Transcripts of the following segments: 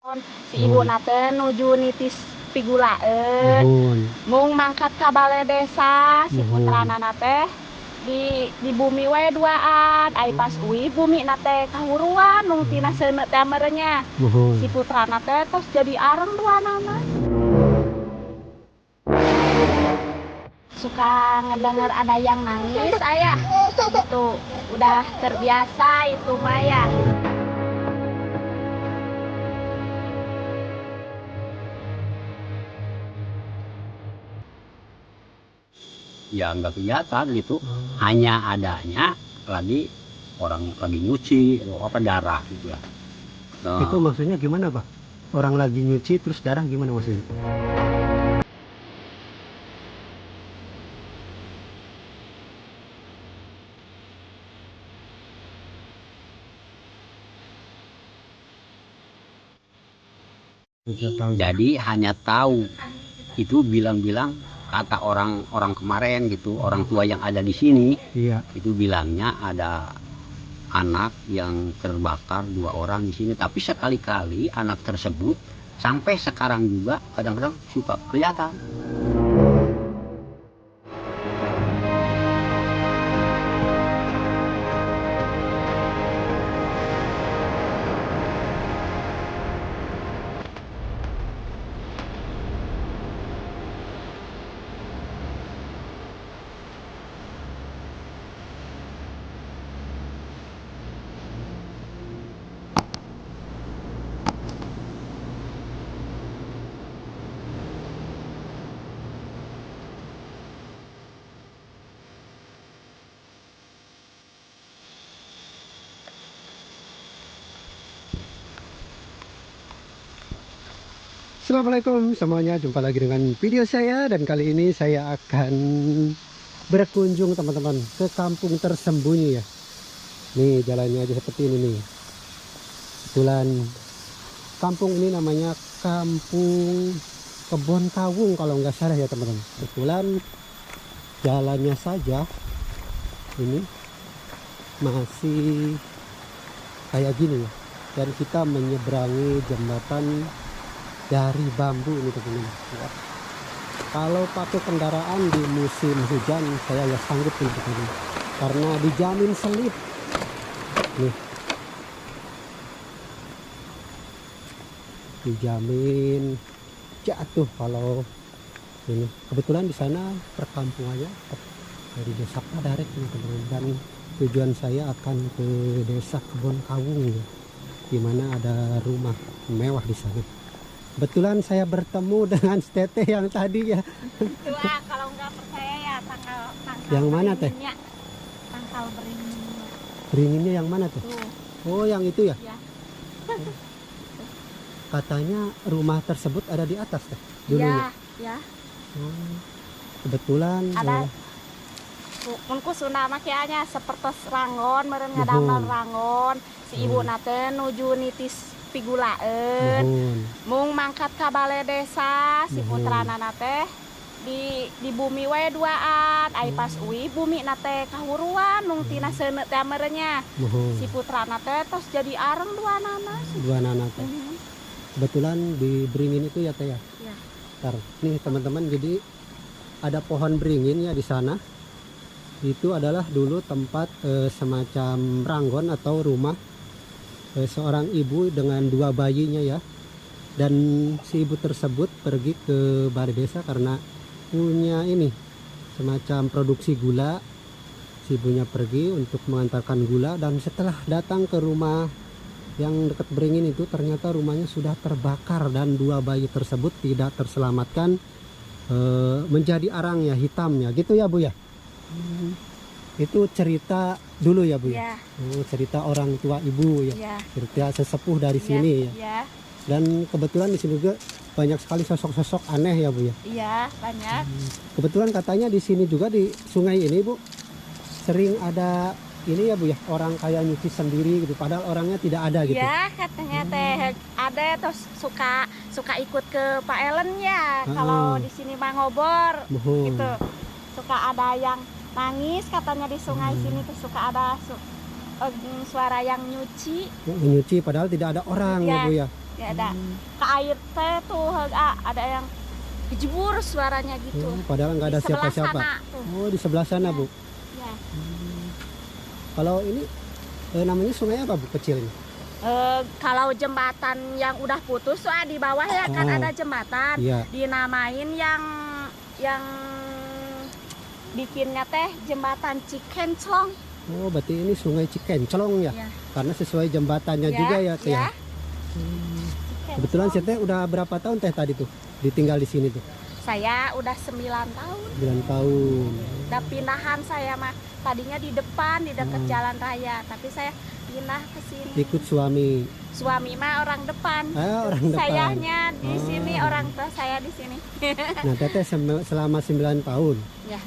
Si ibu nate nuju nitis pigulaeun mung mangkat ka balai desa si putrana nate di bumi we duaan ai pas uwi bumi nate kahuruan mung tina seuneu teh amerenya si putrana teh tos jadi areng duanana. Suka ngedenger ada yang nangis ayah itu udah terbiasa itu Maya. Ya nggak kelihatan gitu, hanya adanya lagi orang lagi nyuci atau apa darah gitu ya. Nah, itu maksudnya gimana Pak? Orang lagi nyuci terus darah gimana maksudnya? jadi hanya tahu itu bilang-bilang kata orang kemarin gitu, orang tua yang ada di sini, itu bilangnya ada anak yang terbakar 2 orang di sini. Tapi sekali-kali anak tersebut sampai sekarang juga kadang-kadang suka kelihatan. Assalamualaikum semuanya, jumpa lagi dengan video saya. Dan kali ini saya akan berkunjung teman-teman ke kampung tersembunyi ya. Nih jalannya aja seperti ini nih. Kebetulan kampung ini namanya Kampung Kebon Kawung kalau nggak salah ya teman-teman. Kebetulan jalannya saja ini masih kayak gini ya. Dan kita menyeberangi jembatan dari bambu ini teman-teman. Kalau pakai kendaraan di musim hujan saya ya sanggup ini teman-teman, karena dijamin selip nih, dijamin jatuh kalau ini. Kebetulan di sana perkampungannya dari desa Padaret ini teman-teman, dan tujuan saya akan ke desa Kebon Kawung ya, dimana ada rumah mewah di sana. Kebetulan saya bertemu dengan teteh yang tadi ya. Wah, kalau nggak percaya ya tanggal yang mana teh? Tanggal beringinnya. Beringinnya yang mana teh? Oh, yang itu ya? Ya. Katanya rumah tersebut ada di atas teh dulunya. Ya. Kebetulan ada unku Sunda makianya seperti rangon meureun ngadamel rangon si ibu nate nuju nitis pigulaeun mung mangkat ka balai desa si putrana nate di bumi we duaan ai pas uwi bumi nate kahuruan mung tina seuneu teh amerenya si putrana teh tos jadi areng duanana teh. Kebetulan di beringin itu ya teh ya. Ntar nih teman-teman, jadi ada pohon beringin ya di sana. Itu adalah dulu tempat semacam ranggon atau rumah seorang ibu dengan 2 bayinya ya. Dan si ibu tersebut pergi ke balai desa karena punya ini semacam produksi gula. Si ibunya pergi untuk mengantarkan gula, dan setelah datang ke rumah yang dekat beringin itu ternyata rumahnya sudah terbakar dan 2 bayi tersebut tidak terselamatkan, menjadi arang ya, hitam ya gitu ya Bu ya. Itu cerita dulu ya Bu ya. Cerita orang tua ibu ya. Cerita sesepuh dari sini ya. Dan kebetulan di sini juga banyak sekali sosok-sosok aneh ya Bu ya. Iya, banyak. Kebetulan katanya di sini juga di sungai ini Bu sering ada ini ya Bu ya, orang kayak nyuci sendiri gitu, padahal orangnya tidak ada gitu. Ya katanya teh ada, terus suka ikut ke Pak Ellen ya. Kalau di sini mah ngobor gitu. Suka ada yang nangis katanya di sungai sini tuh, suka ada suara yang nyuci padahal tidak ada orang ya Bu ya. Ya ada ke air teh tuh ada yang kejebur suaranya gitu. Padahal nggak ada Di sebelah siapa-siapa. sana tuh. Oh, di sebelah sana, Bu. Ya. Kalau ini namanya sungai apa, Bu, kecilnya? Kalau jembatan yang udah putus tuh di bawah ya kan Oh. ada jembatan. Iya. Dinamain yang bikinnya teh jembatan Cikenclong. Oh, berarti ini sungai Cikenclong ya? Ya. Karena sesuai jembatannya juga ya, Teh. Ya. Kebetulan saya Teh udah berapa tahun Teh tadi tuh ditinggal di sini tuh? Saya udah 9 tahun. 9 tahun. Udah pindahan saya mah tadinya di depan di dekat jalan raya, tapi saya pindah ke sini. Ikut suami. Suami mah orang depan. Orang depan. Sayanya di sini, orang tua saya di sini. Nah, Teteh selama 9 tahun Ya.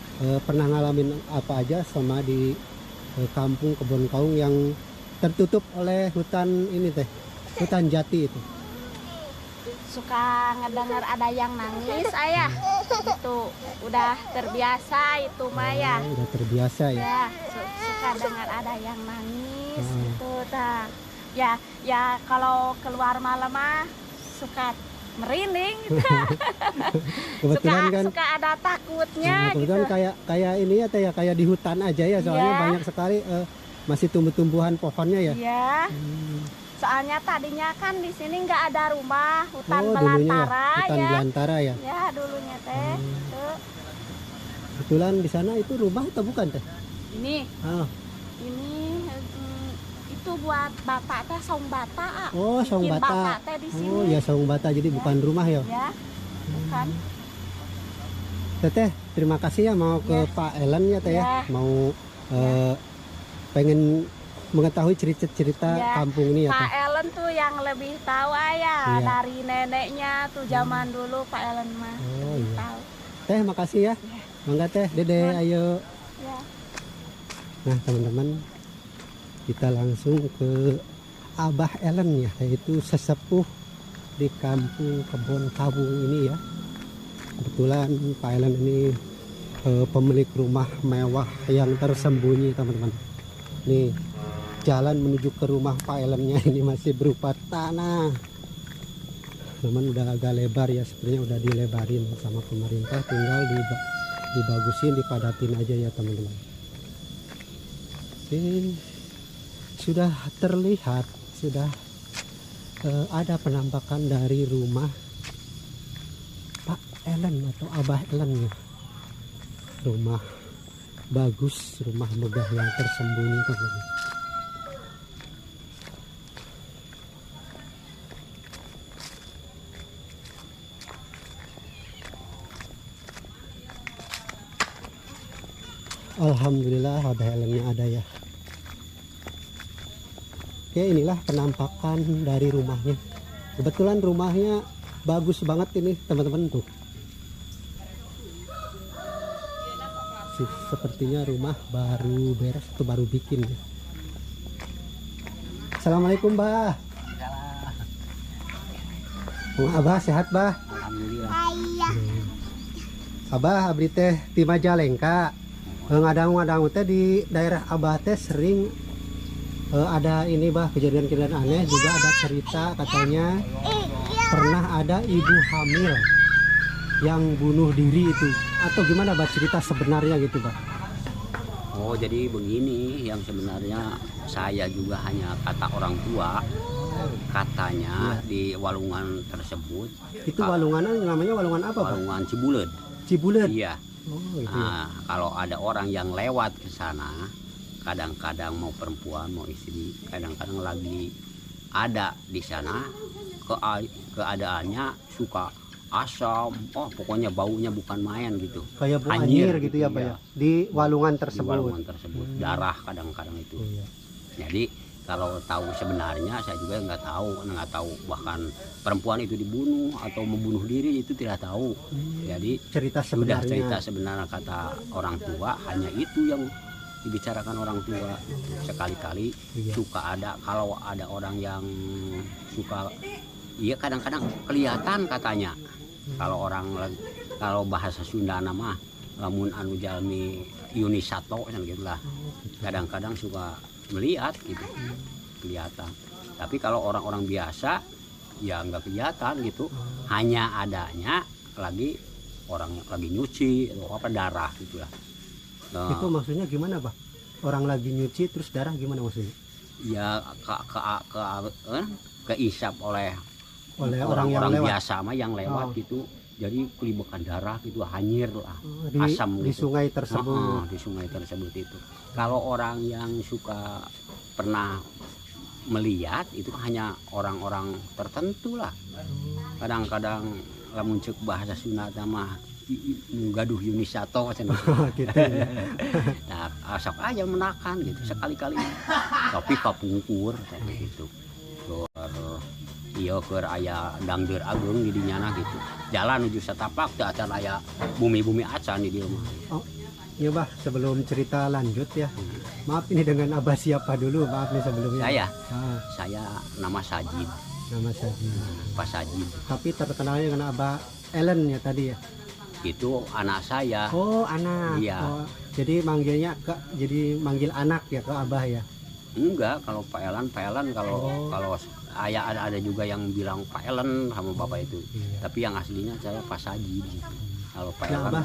pernah ngalamin apa aja sama di kampung Kebon Kaung yang tertutup oleh hutan ini Teh? Hutan jati itu. Suka ngedengar ada yang nangis, ayah. Itu udah terbiasa itu mah ya. Udah terbiasa ya. Ya, suka dengar ada yang nangis Ah. gitu ta. Ya kalau keluar malam mah suka merinding gitu. Kebetulan kan suka ada takutnya kebetulan gitu. kayak ini ya Teh ya, kayak di hutan aja ya, soalnya Iya. banyak sekali masih tumbuh-tumbuhan pohonnya ya. Iya. Soalnya tadinya kan di sini nggak ada rumah, hutan Oh, dulunya ya, belantara hutan ya. belantara ya. Ya dulunya teh. Tuh. Kebetulan di sana itu rumah atau bukan Teh? Ini itu buat bata teh saung bata. Oh, saung Bikin bata. teh di sini. Oh, ya saung bata, jadi bukan rumah ya. Ya, bukan. Teteh, terima kasih ya mau ke Ya. Pak Ellen ya Teh ya. Ya. Mau pengen mengetahui cerita-cerita Ya. kampung ini ya Pak Teh. Ellen tuh yang lebih tahu ayah Iya. dari neneknya tuh zaman dulu Pak Ellen mah. Oh, lebih iya. tahu. Teh, makasih ya. Mangga Teh, Dede, ayo. Ya. Nah, teman-teman, kita langsung ke Abah Ellen ya, yaitu sesepuh di kampung Kebon Kaung ini ya. Kebetulan Pak Ellen ini pemilik rumah mewah yang tersembunyi, teman-teman. Nih, jalan menuju ke rumah Pak Ellennya ini masih berupa tanah. Teman udah agak lebar ya, sebenarnya udah dilebarin sama pemerintah, tinggal dibagusin, dipadatin aja ya teman-teman. Sudah terlihat, sudah ada penampakan dari rumah Pak Ellen atau Abah Ellen ya. Rumah bagus, rumah megah yang tersembunyi teman-teman. Alhamdulillah Abah Ellennya ada ya. Oke, inilah penampakan dari rumahnya. Kebetulan rumahnya bagus banget ini teman-teman tuh. Sepertinya rumah baru beres atau baru bikin ya. Assalamualaikum Bah. Abah sehat Bah? Alhamdulillah. Abah abdi teh di Majalengka. Ngadang-ngadang teh di daerah Abah teh sering ada ini Bah, kejadian-kejadian aneh, juga ada cerita katanya pernah ada ibu hamil yang bunuh diri itu, atau gimana Bah cerita sebenarnya gitu Bah? Oh, jadi begini, yang sebenarnya saya juga hanya kata orang tua, katanya di walungan tersebut. Itu walungan namanya walungan apa Bah? Walungan Cibulet. Cibulet. Iya. Oh, itu. Nah, kalau ada orang yang lewat ke sana, kadang-kadang mau perempuan mau istri, kadang-kadang lagi ada di sana, keadaannya suka asam, pokoknya baunya bukan main gitu. Kayak bu Anjir anjir gitu ya Pak iya. ya. Di walungan Di tersebut. walungan tersebut, darah kadang-kadang itu. Iya. Jadi kalau tahu sebenarnya saya juga nggak tahu bahkan perempuan itu dibunuh atau membunuh diri itu tidak tahu. Jadi Cerita sudah sebenarnya. cerita sebenarnya kata orang tua, hanya itu yang dibicarakan orang tua. Sekali-kali Iya. suka ada, kalau ada orang yang suka, iya kadang-kadang kelihatan katanya. Kalau bahasa Sunda nama lamun anu jalmi Yunisato kan gitu lah. Kadang-kadang suka melihat gitu, kelihatan. Tapi kalau orang-orang biasa ya nggak kelihatan gitu. Hanya adanya lagi orang lagi nyuci atau apa darah gitulah. Nah, Itu maksudnya gimana, Bah? Orang lagi nyuci terus darah gimana maksudnya? ya keisap oleh Orang yang orang-orang lewat. biasa mah yang lewat Oh. gitu. Jadi kelibekan darah gitu, hanyir lah. Di, Asam di gitu. sungai tersebut. Di sungai tersebut itu. Kalau orang yang suka pernah melihat itu hanya orang-orang tertentu lah. Kadang-kadang lamun cek bahasa Sunda mah gaduh Yunisato Gitu ya. nah asap aja menakan gitu sekali-kali tapi kapungkur kayak gitu iya keur aya dangdeur agung di dinyana gitu jalan menuju satapak teu acan aya bumi-bumi acan di dieu mah. Ya, Bah, sebelum cerita lanjut ya. Maaf ini dengan Abah siapa dulu? Maaf nih sebelumnya. Saya nama Sajid. Nama Sajid. Pak Sajid. Tapi terkenalnya dengan Abah Ellen ya tadi ya. Itu anak saya. Oh, anak. Iya. Oh, jadi manggilnya jadi manggil anak ya ke Abah ya. Enggak, kalau Pak Elan kalau ada juga yang bilang Pak Ellen sama bapak itu. Iya. Tapi yang aslinya saya Pak Sajid gitu. Kalau Pak Nah, Elan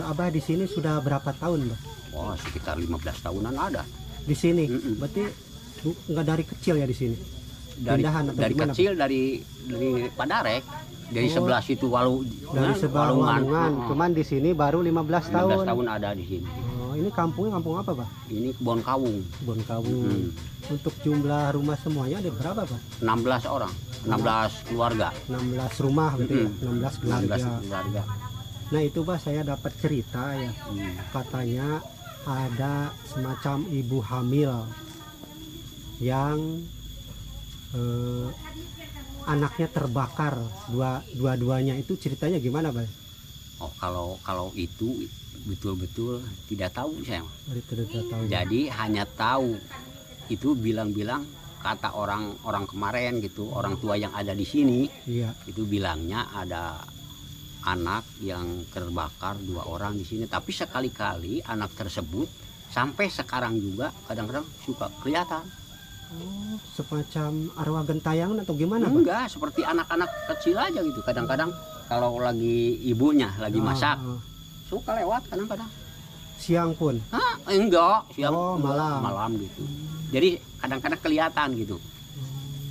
Abah di sini sudah berapa tahun, Bah? wah sekitar 15 tahunan ada. Di sini. Mm-mm. Berarti nggak dari kecil ya di sini. Dari Pindahan atau dari gimana, kecil dari Padarek dari sebelah situ Dari sebelah Walungan. Cuman di sini baru 15 tahun. 15 tahun ada di sini. Oh, ini kampungnya kampung apa, Bah? Ini Kebon Kawung. Kebon Kawung. Untuk jumlah rumah semuanya ada berapa, Pak? 16 orang, 16 keluarga. 16 rumah gitu ya, 16 keluarga. 16 keluarga. Nah itu, Pak, saya dapat cerita ya, katanya ada semacam ibu hamil yang anaknya terbakar dua-duanya. Itu ceritanya gimana, Pak? Oh, kalau itu betul-betul tidak tahu saya. Tidak tahu. Jadi hanya tahu itu bilang-bilang kata orang kemarin gitu, orang tua yang ada di sini. Iya. Itu bilangnya ada anak yang terbakar 2 orang di sini, tapi sekali-kali anak tersebut sampai sekarang juga kadang-kadang suka kelihatan. Oh, semacam arwah gentayangan atau gimana, Pak? Enggak, seperti anak-anak kecil aja gitu. Kadang-kadang kalau lagi ibunya lagi masak, suka lewat kadang-kadang. Siang pun? Enggak, siang. Oh, malam. Malam gitu. Jadi kadang-kadang kelihatan gitu.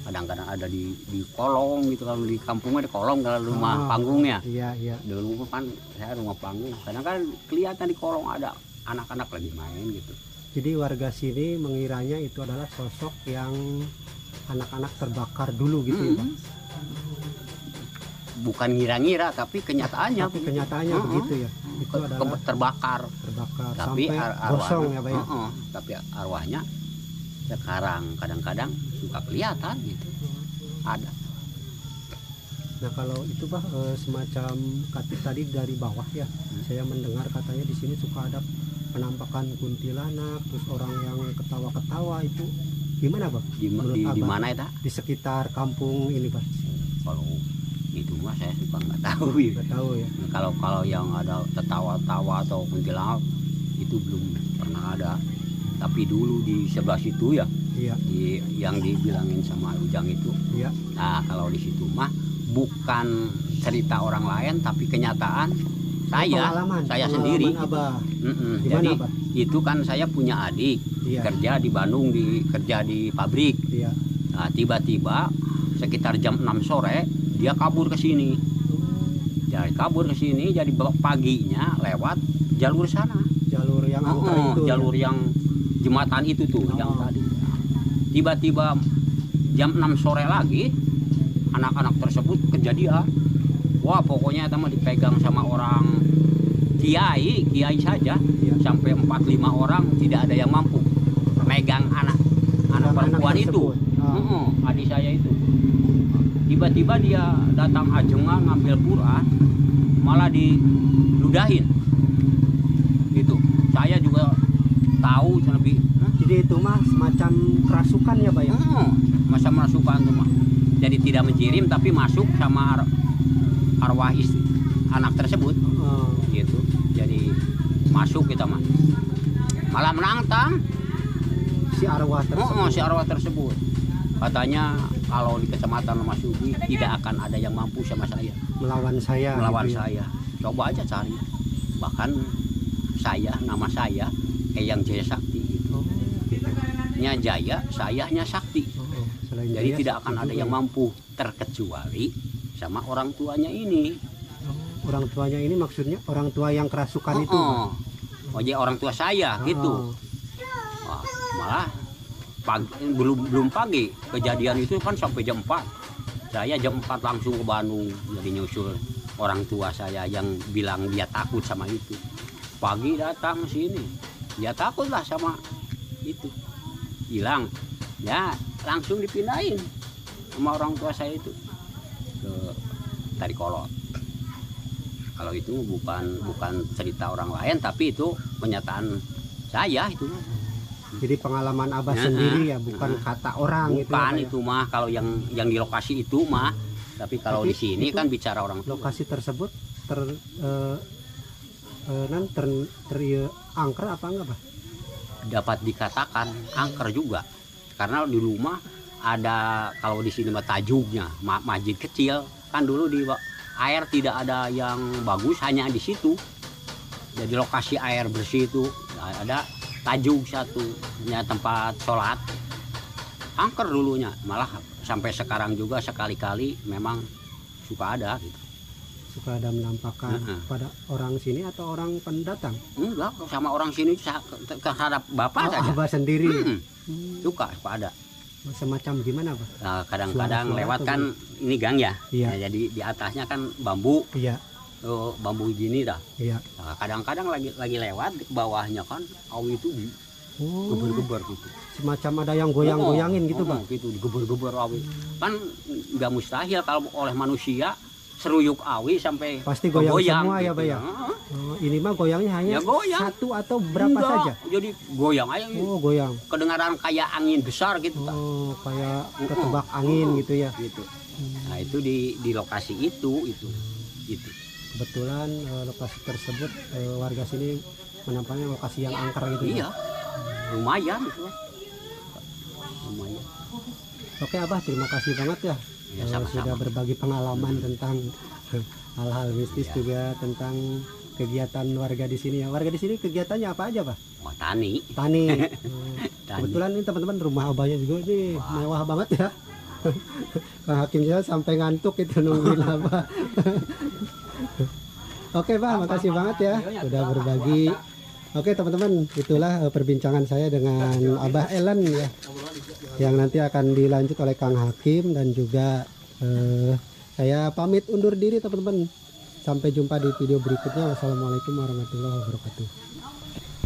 Kadang-kadang ada di kolong gitu, kalau di kampungnya di kolong, kalau rumah panggungnya. Iya. Dulu kan saya rumah panggung, kadang-kadang kelihatan di kolong ada anak-anak lagi main gitu. Jadi warga sini mengiranya itu adalah sosok yang anak-anak terbakar dulu gitu ya, Pak? Bukan ngira-ngira, tapi kenyataannya. Tapi kenyataannya begitu ya. Itu adalah terbakar. Tapi sampai gosong ya, Pak ya. Tapi arwahnya sekarang kadang-kadang suka kelihatan gitu. Ada. Nah kalau itu, Pak, semacam tadi dari bawah ya, saya mendengar katanya di sini suka ada penampakan kuntilanak, terus orang yang ketawa-ketawa. Itu gimana, Pak? Di mana itu? Di sekitar kampung ini, Pak. Kalau itu mah saya suka nggak tahu ya. Nggak tahu ya. Kalau yang ada tertawa-tawa atau kuntilanak itu belum pernah ada. Tapi dulu di sebelah situ ya, iya. Yang dibilangin sama Ujang itu. Iya. Nah kalau di situ mah bukan cerita orang lain, tapi kenyataan saya sendiri. Abah. Jadi Abah? itu kan saya punya adik, Iya. kerja di Bandung, kerja di pabrik. Iya. Nah, tiba-tiba sekitar jam 6 sore dia kabur ke sini. Jadi paginya lewat jalur sana. Jalur yang angker itu. Jalur yang jembatan itu tuh yang tadi. Tiba-tiba jam 6 sore lagi anak-anak tersebut kejadian. Wah, pokoknya teman dipegang sama orang kiai saja. Iya. Sampai 4-5 orang tidak ada yang mampu megang anak perempuan itu. Adik saya itu. Tiba-tiba dia datang ajengan ngambil Quran, malah diludahin. Gitu. Saya juga tahu lebih. Jadi itu mah semacam kerasukan ya, Pak ya? Masa merasukan tuh mah. Jadi tidak menjirim tapi masuk sama arwah istri anak tersebut. Gitu. Jadi masuk kita mah. Malah menantang si arwah tersebut. Si arwah tersebut. Katanya kalau di Kecamatan Lemasugi tidak akan ada yang mampu sama saya. Melawan saya. Melawan gitu ya. saya. Coba aja cari. Bahkan nama saya Eyang Jaya Sakti. Oh, gitu. Nya Jaya, saya nya Sakti. Selain Jadi Jaya, tidak Sakti akan ada juga yang ya. mampu terkecuali sama orang tuanya ini. Orang tuanya ini maksudnya orang tua yang kerasukan itu. Oh, jadi orang tua saya gitu. Wah, malah belum pagi kejadian itu kan sampai jam 4. Saya jam 4 langsung ke Bandung jadi nyusul orang tua saya yang bilang dia takut sama itu. Pagi datang sini, dia takut lah sama itu. Hilang, ya langsung dipindahin sama orang tua saya itu ke Tarikolot. Kalau itu bukan cerita orang lain, tapi itu pernyataan saya itu. Jadi pengalaman Abah sendiri ya, bukan kata orang gitu. Bukan ya, itu mah kalau yang di lokasi itu mah. Tapi kalau di sini kan bicara orang tua. Lokasi tersebut angker apa enggak, Bah? Dapat dikatakan angker juga. Karena di rumah ada, kalau di sini mah tajuknya masjid kecil. Kan dulu di air tidak ada yang bagus, hanya di situ. Jadi lokasi air bersih itu ada tajuk satu, ya, tempat sholat. Angker dulunya, malah sampai sekarang juga sekali-kali memang suka ada gitu. Suka ada menampakkan pada orang sini atau orang pendatang? Enggak, sama orang sini terhadap bapak saja. Abah sendiri. Suka ada. Semacam gimana, Pak? Nah, kadang-kadang Suara lewat atau kan ini gang ya. Iya. Nah, jadi di atasnya kan bambu. Iya. Bambu gini dah. Iya. Nah, kadang-kadang lagi lewat di bawahnya kan awi itu geber-geber gitu. Semacam ada yang goyang-goyangin gitu, Pak. Gitu digeber-geber awi. Kan nggak mustahil kalau oleh manusia seruyuk awi sampai pasti goyang semua gitu. ya, Pak ya. Ini mah goyangnya hanya goyang. satu atau berapa Enggak, saja? Jadi goyang aja. Oh, goyang. Kedengaran kayak angin besar gitu, Pak. Oh, kayak ketebak angin gitu ya. Gitu. Nah, itu di lokasi itu. Kebetulan lokasi tersebut warga sini menampaknya lokasi yang angker gitu. Iya. Lumayan itu. Lumayan. Oke, Abah, terima kasih banget ya. Ya, sama-sama. Sudah berbagi pengalaman tentang hal-hal mistis, Ya. juga tentang kegiatan warga di sini ya. Warga di sini kegiatannya apa aja, Pak? Oh, tani. Tani. Tani. Kebetulan ini teman-teman rumah Abahnya juga nih mewah banget ya. Kang Hakim saya sampai ngantuk itu nungguin Abah. Oke, Pak, makasih banget ya sudah berbagi. Oke, teman-teman, itulah perbincangan saya dengan Abah Elan ya, yang nanti akan dilanjut oleh Kang Hakim, dan juga saya pamit undur diri, teman-teman. Sampai jumpa di video berikutnya. Wassalamualaikum warahmatullahi wabarakatuh.